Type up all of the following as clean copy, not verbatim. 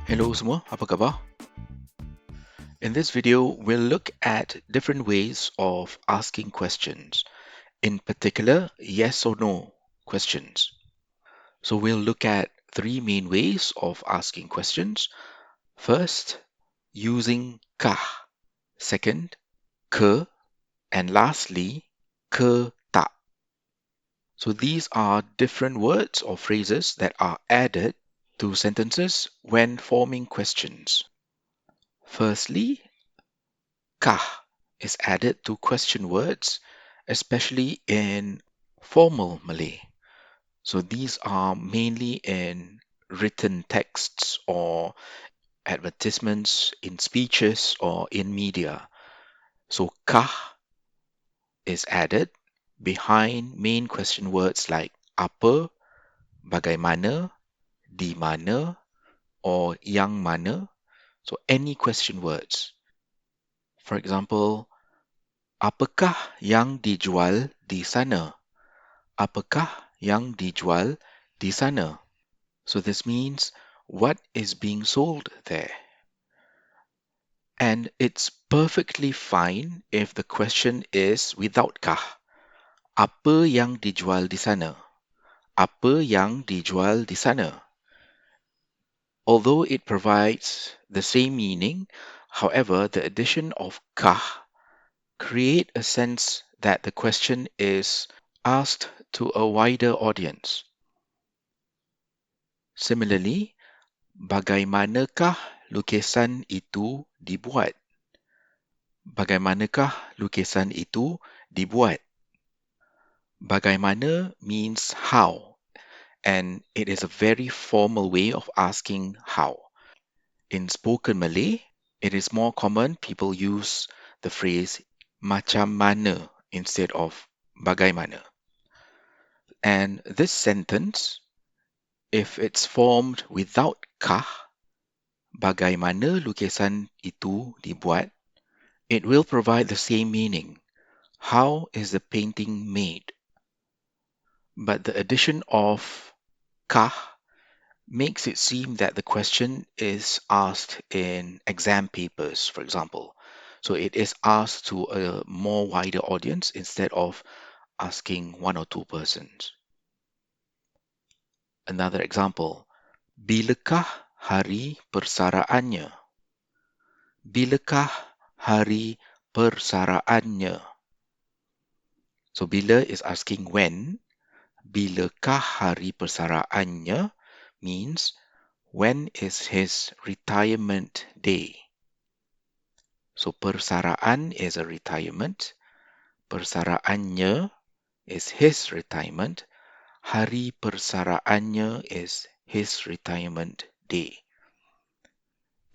Hello semua, apa khabar? In this video, we'll look at different ways of asking questions, in particular, yes or no questions. So we'll look at three main ways of asking questions. First, using kah. Second, ke. And lastly, ke tak. So these are different words or phrases that are added to sentences when forming questions. Firstly, kah is added to question words, especially in formal Malay. So these are mainly in written texts or advertisements, in speeches or in media. So kah is added behind main question words like apa, bagaimana, di mana, or yang mana. So any question words. For example, apakah yang dijual di sana? Apakah yang dijual di sana? So this means what is being sold there. And it's perfectly fine if the question is without kah. Apa yang dijual di sana? Apa yang dijual di sana? Although it provides the same meaning, however, the addition of kah create a sense that the question is asked to a wider audience. Similarly, bagaimanakah lukisan itu dibuat? Bagaimanakah lukisan itu dibuat? Bagaimana means how, and it is a very formal way of asking how. In spoken Malay, it is more common people use the phrase macam mana instead of bagaimana. And this sentence, if it's formed without kah, bagaimana lukisan itu dibuat, it will provide the same meaning. How is the painting made? But the addition of kah makes it seem that the question is asked in exam papers, for example. So it is asked to a more wider audience instead of asking one or two persons. Another example, bilakah hari persaraannya? Bilakah hari persaraannya? So bila is asking when, bilakah hari persaraannya means when is his retirement day? So persaraan is a retirement, persaraannya is his retirement, hari persaraannya is his retirement day.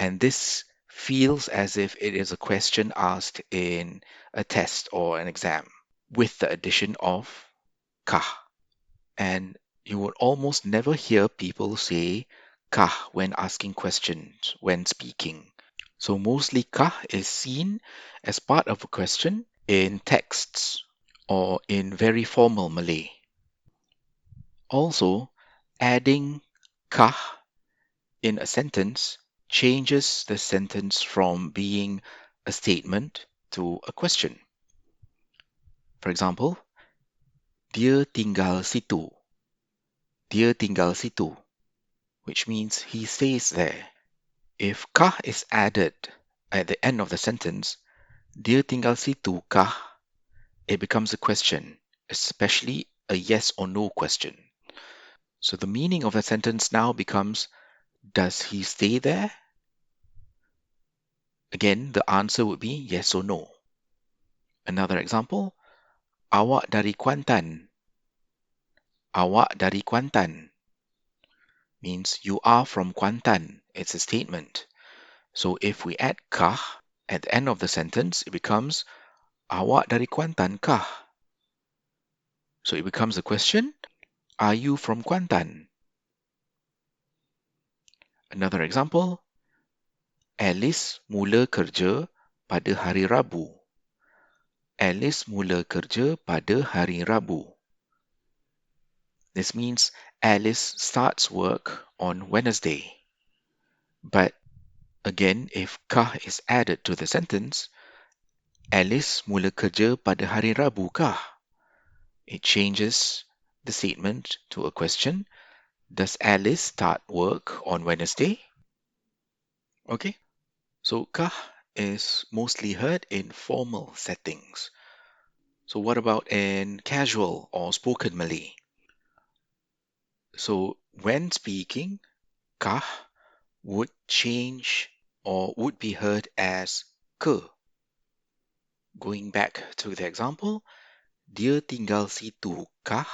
And this feels as if it is a question asked in a test or an exam with the addition of kah. And you would almost never hear people say kah when asking questions, when speaking. So mostly kah is seen as part of a question in texts or in very formal Malay. Also, adding kah in a sentence changes the sentence from being a statement to a question. For example, dia tinggal situ. Dia tinggal situ, which means he stays there. If kah is added at the end of the sentence, dia tinggal situ kah, it becomes a question, especially a yes or no question. So the meaning of the sentence now becomes, does he stay there? Again, the answer would be yes or no. Another example, awak dari Kuantan. Awak dari Kuantan means you are from Kuantan. It's a statement. So if we add kah at the end of the sentence, it becomes awak dari Kuantan kah? So it becomes a question, are you from Kuantan? Another example, Alice mula kerja pada hari Rabu. Alice mula kerja pada hari Rabu. This means Alice starts work on Wednesday. But again, if kah is added to the sentence, Alice mula kerja pada hari Rabu kah? It changes the statement to a question. Does Alice start work on Wednesday? Okay, so kah is mostly heard in formal settings. So what about in casual or spoken Malay? So when speaking, kah would change or would be heard as ke. Going back to the example, dia tinggal situ kah?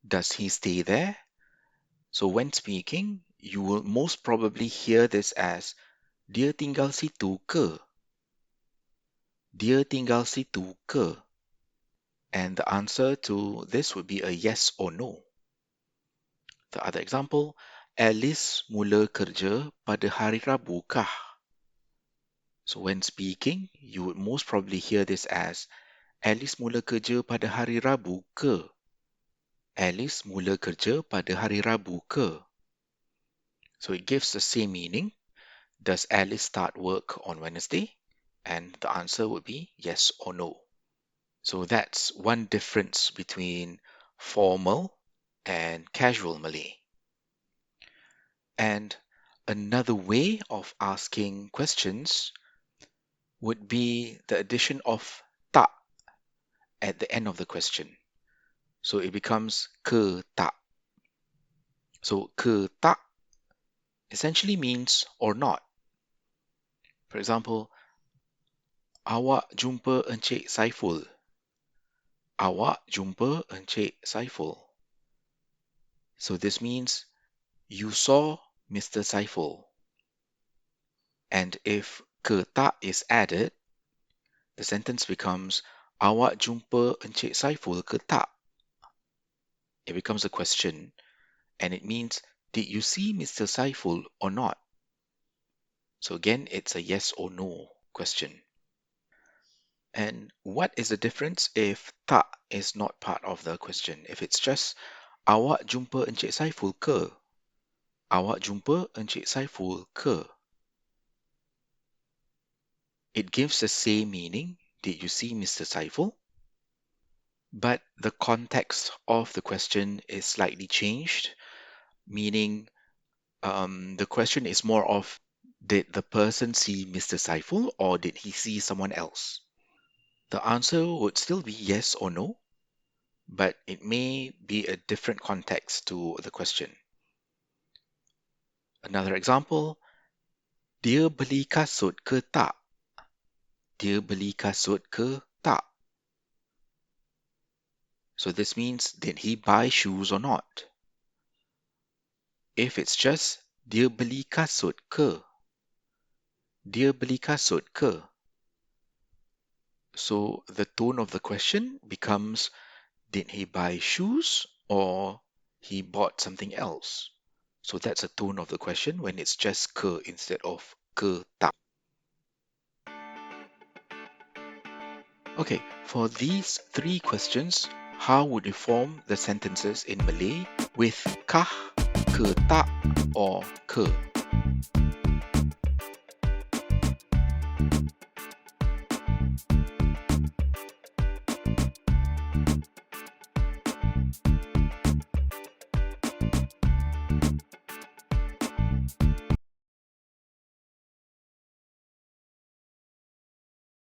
Does he stay there? So when speaking, you will most probably hear this as dia tinggal situ ke? Dia tinggal situ ke? And the answer to this would be a yes or no. The other example, Alice mula kerja pada hari Rabu kah? So when speaking, you would most probably hear this as Alice mula kerja pada hari Rabu ke? Alice mula kerja pada hari Rabu ke? So it gives the same meaning. Does Alice start work on Wednesday? And the answer would be yes or no. So that's one difference between formal and casual Malay. And another way of asking questions would be the addition of tak at the end of the question. So it becomes ke tak. So ke tak essentially means or not. For example, awak jumpa Encik Saiful. Awak jumpa Encik Saiful. So this means you saw Mr. Saiful. And if ke tak is added, the sentence becomes awak jumpa Encik Saiful ke tak? It becomes a question and it means did you see Mr. Saiful or not? So again, it's a yes or no question. And what is the difference if tak is not part of the question? If it's just awak jumpa Encik Saiful ke? Awak jumpa Encik Saiful ke? It gives the same meaning. Did you see Mr. Saiful? But the context of the question is slightly changed, meaning the question is more of did the person see Mr. Saiful or did he see someone else? The answer would still be yes or no, but it may be a different context to the question. Another example, dia beli kasut ke tak? Dia beli kasut ke tak? So this means, did he buy shoes or not? If it's just dia beli kasut ke? Dia beli kasut ke? So the tone of the question becomes, did he buy shoes or he bought something else? So that's a tone of the question when it's just ke instead of ke tak. Okay, for these three questions, how would you form the sentences in Malay with kah, ke tak, or ke?